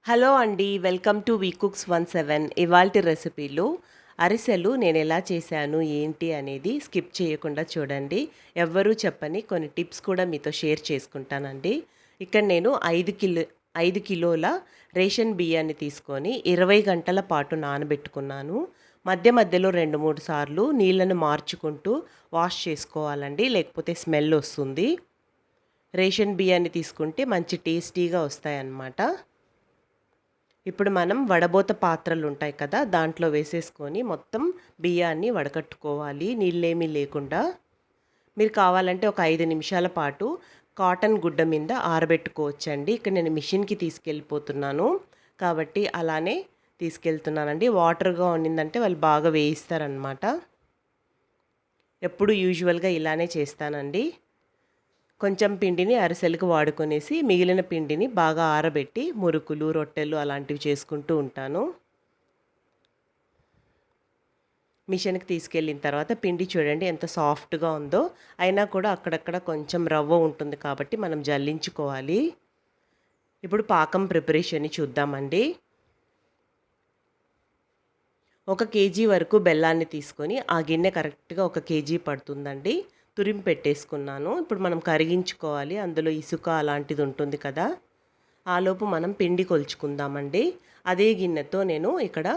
Hello అండి. Welcome to we cooks 17. ఇవాల్టి రెసిపీలు అరిసెలు నేను ఎలా చేశాను ఏంటి అనేది స్కిప్ చేయకుండా చూడండి. ఎవ్వరూ చెప్పని కొన్ని టిప్స్ కూడా మీతో షేర్ చేసుకుంటానండి. ఇక్కడ నేను 5 కిలోల రేషన్ బియ్యాన్ని తీసుకొని 20 గంటల పాటు నానబెట్టుకున్నాను. మధ్య మధ్యలో 2-3 సార్లు నీళ్ళను మార్చుకుంటూ వాష్ చేసుకోవాలండి, లేకపోతే స్మెల్ వస్తుంది. రేషన్ బియ్యాన్ని తీసుకుంటే మంచి టేస్టీగా వస్తాయన్నమాట. ఇప్పుడు మనం వడబోత పాత్రలు ఉంటాయి కదా, దాంట్లో వేసేసుకొని మొత్తం బియ్యాన్ని వడకట్టుకోవాలి, నీళ్ళేమీ లేకుండా. మీరు కావాలంటే ఒక 5 నిమిషాల పాటు కాటన్ గుడ్డ మీద ఆరబెట్టుకోవచ్చండి. ఇక్కడ నేను మిషన్కి తీసుకెళ్ళిపోతున్నాను కాబట్టి అలానే తీసుకెళ్తున్నానండి. వాటర్గా ఉన్నిందంటే వాళ్ళు బాగా వేయిస్తారనమాట. ఎప్పుడు యూజువల్గా ఇలానే చేస్తానండి. కొంచెం పిండిని అరిసెలకు వాడుకొనేసి మిగిలిన పిండిని బాగా ఆరబెట్టి మురుకులు, రొట్టెలు అలాంటివి చేసుకుంటూ ఉంటాను. మిషన్కి తీసుకెళ్ళిన తర్వాత పిండి చూడండి ఎంత సాఫ్ట్గా ఉందో. అయినా కూడా అక్కడక్కడ కొంచెం రవ్వ ఉంటుంది కాబట్టి మనం జల్లించుకోవాలి. ఇప్పుడు పాకం ప్రిపరేషన్ని చూద్దామండి. 1 కేజీ వరకు బెల్లాన్ని తీసుకొని ఆ గిన్నె కరెక్ట్గా 1 కేజీ పడుతుందండి. తురిమి పెట్టేసుకున్నాను. ఇప్పుడు మనం కరిగించుకోవాలి, అందులో ఇసుక అలాంటిది ఉంటుంది కదా. ఆలోపు మనం పిండి కొలుచుకుందామండి. అదే గిన్నెతో నేను ఇక్కడ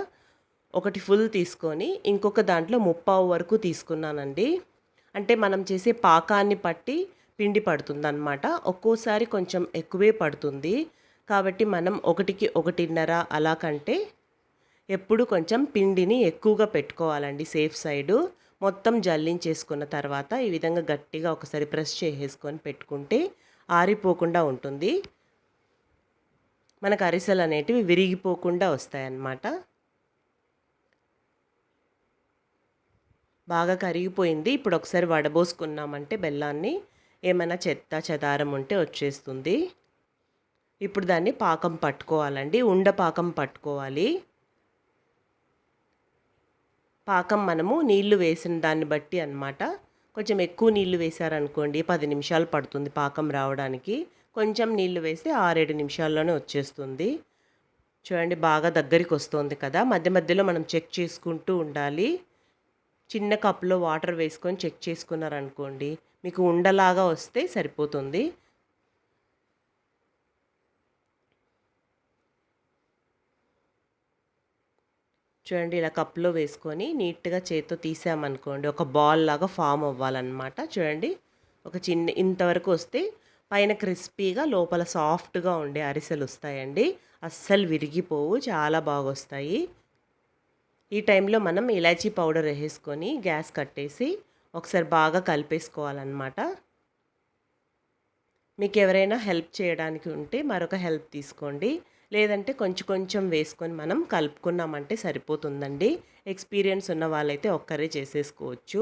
1 ఫుల్ తీసుకొని ఇంకొక దాంట్లో 3/4 వరకు తీసుకున్నానండి. అంటే మనం చేసే పాకాన్ని పట్టి పిండి పడుతుందన్నమాట. ఒక్కోసారి కొంచెం ఎక్కువే పడుతుంది కాబట్టి మనం 1కి 1.5 అలా కంటే ఎప్పుడు కొంచెం పిండిని ఎక్కువగా పెట్టుకోవాలండి, సేఫ్ సైడు. మొత్తం జల్లించేసుకున్న తర్వాత ఈ విధంగా గట్టిగా ఒకసారి ప్రెస్ చేసేసుకొని పెట్టుకుంటే ఆరిపోకుండా ఉంటుంది. మనకు అరిసెలు అనేటివి విరిగిపోకుండా వస్తాయన్నమాట. బాగా కరిగిపోయింది. ఇప్పుడు ఒకసారి వడబోసుకున్నామంటే బెల్లాన్ని ఏమైనా చెత్త చెదారం ఉంటే వచ్చేస్తుంది. ఇప్పుడు దాన్ని పాకం పట్టుకోవాలండి, ఉండ పాకం పట్టుకోవాలి. పాకం మనము నీళ్లు వేసిన దాన్ని బట్టి అన్నమాట. కొంచెం ఎక్కువ నీళ్లు వేశారనుకోండి 10 నిమిషాలు పడుతుంది పాకం రావడానికి. కొంచెం నీళ్లు వేస్తే 6-7 నిమిషాల్లోనే వచ్చేస్తుంది. చూడండి బాగా దగ్గరికి వస్తుంది కదా. మధ్య మధ్యలో మనం చెక్ చేసుకుంటూ ఉండాలి. చిన్న కప్లో వాటర్ వేసుకొని చెక్ చేసుకున్నారనుకోండి మీకు ఉండలాగా వస్తే సరిపోతుంది. చూడండి ఇలా కప్లో వేసుకొని నీట్గా చేత్తో తీసామనుకోండి ఒక బాల్ లాగా ఫామ్ అవ్వాలన్నమాట. చూడండి ఒక చిన్న ఇంతవరకు వస్తే పైన క్రిస్పీగా లోపల సాఫ్ట్గా ఉండే అరిసెలు వస్తాయండి. అస్సలు విరిగిపోవు, చాలా బాగా వస్తాయి. ఈ టైంలో మనం ఇలాచీ పౌడర్ వేసుకొని గ్యాస్ కట్టేసి ఒకసారి బాగా కలిపేసుకోవాలన్నమాట. మీకు ఎవరైనా హెల్ప్ చేయడానికి ఉంటే మరొక హెల్ప్ తీసుకోండి, లేదంటే కొంచెం కొంచెం వేసుకొని మనం కలుపుకున్నామంటే సరిపోతుందండి. ఎక్స్పీరియన్స్ ఉన్న వాళ్ళైతే ఒక్కరే చేసేసుకోవచ్చు.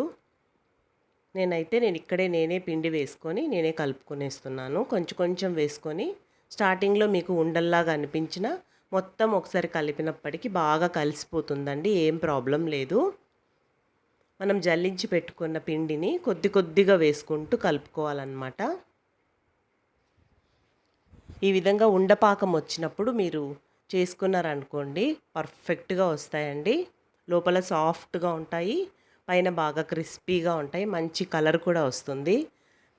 నేను ఇక్కడే నేనే పిండి వేసుకొని నేనే కలుపుకొనేస్తున్నాను. కొంచెం కొంచెం వేసుకొని స్టార్టింగ్లో మీకు ఉండల్లాగా అనిపించిన మొత్తం ఒకసారి కలిపినప్పటికీ బాగా కలిసిపోతుందండి, ఏం ప్రాబ్లం లేదు. మనం జల్లించి పెట్టుకున్న పిండిని కొద్ది కొద్దిగా వేసుకుంటూ కలుపుకోవాలన్నమాట. ఈ విధంగా ఉండపాకం వచ్చినప్పుడు మీరు చేసుకున్నారనుకోండి పర్ఫెక్ట్గా వస్తాయండి. లోపల సాఫ్ట్గా ఉంటాయి, పైన బాగా క్రిస్పీగా ఉంటాయి, మంచి కలర్ కూడా వస్తుంది.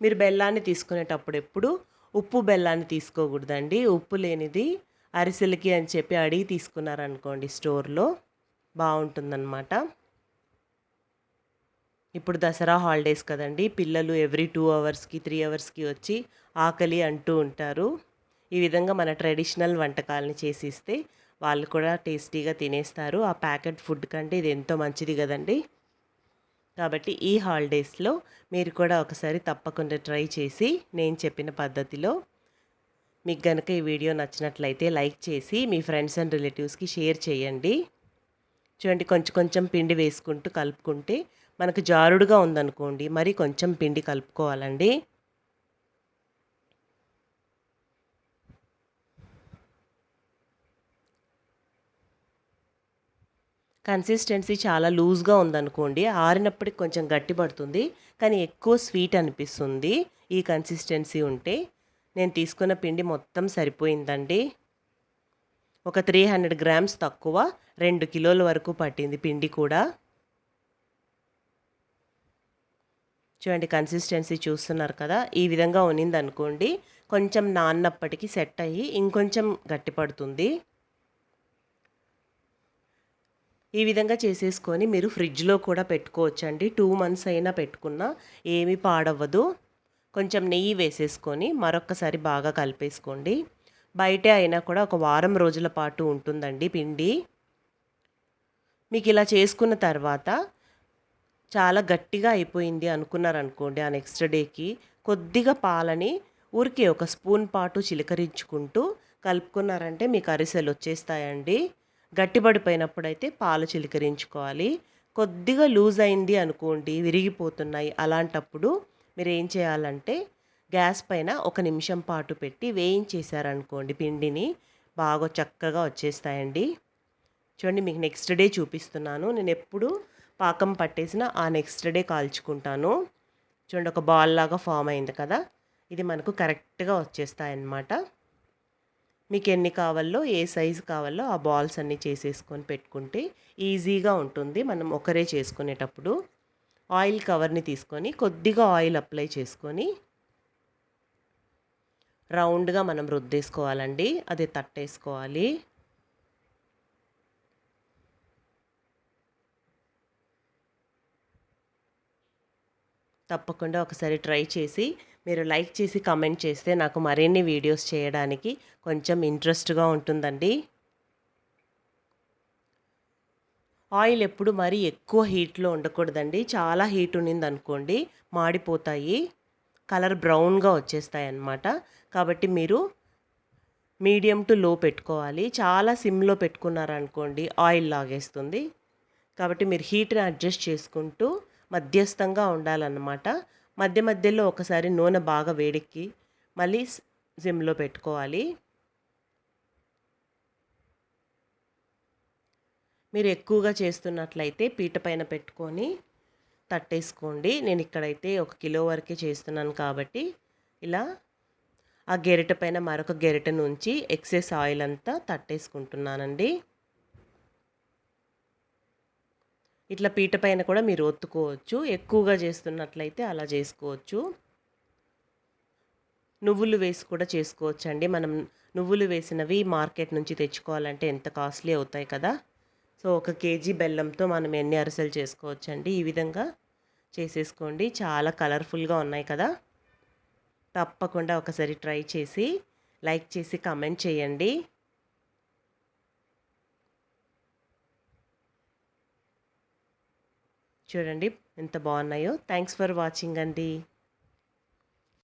మీరు బెల్లాన్ని తీసుకునేటప్పుడు ఎప్పుడు ఉప్పు బెల్లాన్ని తీసుకోకూడదండి. ఉప్పు లేనిది అరిసెలకి అని చెప్పి అడిగి తీసుకున్నారనుకోండి స్టోర్లో బాగుంటుందన్నమాట. ఇప్పుడు దసరా హాలిడేస్ కదండి, పిల్లలు ఎవ్రీ 2 అవర్స్కి 3 అవర్స్కి వచ్చి ఆకలి అంటూ ఉంటారు. ఈ విధంగా మన ట్రెడిషనల్ వంటకాలని చేసిస్తే వాళ్ళు కూడా టేస్టీగా తినేస్తారు. ఆ ప్యాకెట్ ఫుడ్ కంటే ఇది ఎంతో మంచిది కదండి. కాబట్టి ఈ హాలిడేస్లో మీరు కూడా ఒకసారి తప్పకుండా ట్రై చేసి నేను చెప్పిన పద్ధతిలో మీకు కనుక ఈ వీడియో నచ్చినట్లయితే లైక్ చేసి మీ ఫ్రెండ్స్ అండ్ రిలేటివ్స్కి షేర్ చేయండి. చూడండి కొంచెం కొంచెం పిండి వేసుకుంటూ కలుపుకుంటే మనకు జారుడుగా ఉందనుకోండి మరి కొంచెం పిండి కలుపుకోవాలండి. కన్సిస్టెన్సీ చాలా లూజ్గా ఉందనుకోండి ఆరినప్పటికి కొంచెం గట్టి పడుతుంది, కానీ ఎక్కువ స్వీట్ అనిపిస్తుంది. ఈ కన్సిస్టెన్సీ ఉంటే నేను తీసుకున్న పిండి మొత్తం సరిపోయిందండి. ఒక 300 గ్రామ్స్ తక్కువ 2 కిలోల వరకు పట్టింది పిండి కూడా. చూడండి కన్సిస్టెన్సీ చూస్తున్నారు కదా, ఈ విధంగా ఉన్నిందనుకోండి కొంచెం నాన్నప్పటికి సెట్ అయ్యి ఇంకొంచెం గట్టిపడుతుంది. ఈ విధంగా చేసేసుకొని మీరు ఫ్రిడ్జ్లో కూడా పెట్టుకోవచ్చండి. 2 మంత్స్ అయినా పెట్టుకున్నా ఏమీ పాడవ్వదు. కొంచెం నెయ్యి వేసేసుకొని మరొక్కసారి బాగా కలిపేసుకోండి. బయటే అయినా కూడా ఒక వారం రోజుల పాటు ఉంటుందండి పిండి. మీకు ఇలా చేసుకున్న తర్వాత చాలా గట్టిగా అయిపోయింది అనుకున్నారనుకోండి, ఆ నెక్స్ట్ డేకి కొద్దిగా పాలని ఊరికే ఒక స్పూన్ పాటు చిలకరించుకుంటూ కలుపుకున్నారంటే మీకు అరిసెలు వచ్చేస్తాయండి. గట్టిపడిపోయినప్పుడైతే పాలు చిలకరించుకోవాలి. కొద్దిగా లూజ్ అయింది అనుకోండి, విరిగిపోతున్నాయి, అలాంటప్పుడు మీరు ఏం చేయాలంటే గ్యాస్ పైన 1 నిమిషం పాటు పెట్టి వేయించేశారనుకోండి పిండిని, బాగా చక్కగా వచ్చేస్తాయండి. చూడండి మీకు నెక్స్ట్ డే చూపిస్తున్నాను. నేను ఎప్పుడు పాకం పట్టేసిన ఆ నెక్స్ట్ డే కాల్చుకుంటాను. చూడండి ఒక బాల్ లాగా ఫామ్ అయింది కదా, ఇది మనకు కరెక్ట్గా వచ్చేస్తాయన్నమాట. మీకు ఎన్ని కావాలో ఏ సైజు కావాలో ఆ బాల్స్ అన్నీ చేసేసుకొని పెట్టుకుంటే ఈజీగా ఉంటుంది మనం ఒకరే చేసుకునేటప్పుడు. ఆయిల్ కవర్ని తీసుకొని కొద్దిగా ఆయిల్ అప్లై చేసుకొని రౌండ్గా మనం రుద్దేసుకోవాలండి, అది తట్టేసుకోవాలి. తప్పకుండా ఒకసారి ట్రై చేసి మీరు లైక్ చేసి కామెంట్ చేస్తే నాకు మరిన్ని వీడియోస్ చేయడానికి కొంచెం ఇంట్రెస్ట్గా ఉంటుందండి. ఆయిల్ ఎప్పుడు మరీ ఎక్కువ హీట్లో ఉండకూడదండి. చాలా హీట్ ఉన్నిందనుకోండి మాడిపోతాయి, కలర్ బ్రౌన్గా వచ్చేస్తాయి అన్నమాట. కాబట్టి మీరు మీడియం టు లో పెట్టుకోవాలి. చాలా సిమ్లో పెట్టుకున్నారనుకోండి ఆయిల్ లాగేస్తుంది. కాబట్టి మీరు హీట్ని అడ్జస్ట్ చేసుకుంటూ మధ్యస్థంగా ఉండాలన్నమాట. మధ్య మధ్యలో ఒకసారి నూనె బాగా వేడెక్కి మళ్ళీ సిమ్లో పెట్టుకోవాలి. మీరు ఎక్కువగా చేస్తున్నట్లయితే పీట పైన పెట్టుకొని తట్టేసుకోండి. నేను ఇక్కడైతే 1 కిలో వరకే చేస్తున్నాను కాబట్టి ఇలా ఆ గెరిట పైన మరొక గెరిట నుంచి ఎక్సెస్ ఆయిల్ అంతా తట్టేసుకుంటున్నానండి. ఇట్లా పీట పైన కూడా మీరు ఒత్తుకోవచ్చు. ఎక్కువగా చేస్తున్నట్లయితే అలా చేసుకోవచ్చు. నువ్వులు వేసి కూడా చేసుకోవచ్చండి. మనం నువ్వులు వేసినవి మార్కెట్ నుంచి తెచ్చుకోవాలంటే ఎంత కాస్ట్లీ అవుతాయి కదా. సో 1 కేజీ బెల్లంతో మనం ఎన్ని అరిసెలు చేసుకోవచ్చండి. ఈ విధంగా చేసేసుకోండి. చాలా కలర్ఫుల్గా ఉన్నాయి కదా. తప్పకుండా ఒకసారి ట్రై చేసి లైక్ చేసి కామెంట్ చేయండి. చూడండి ఎంత బాగున్నాయో. థ్యాంక్స్ ఫర్ వాచింగ్ అండి.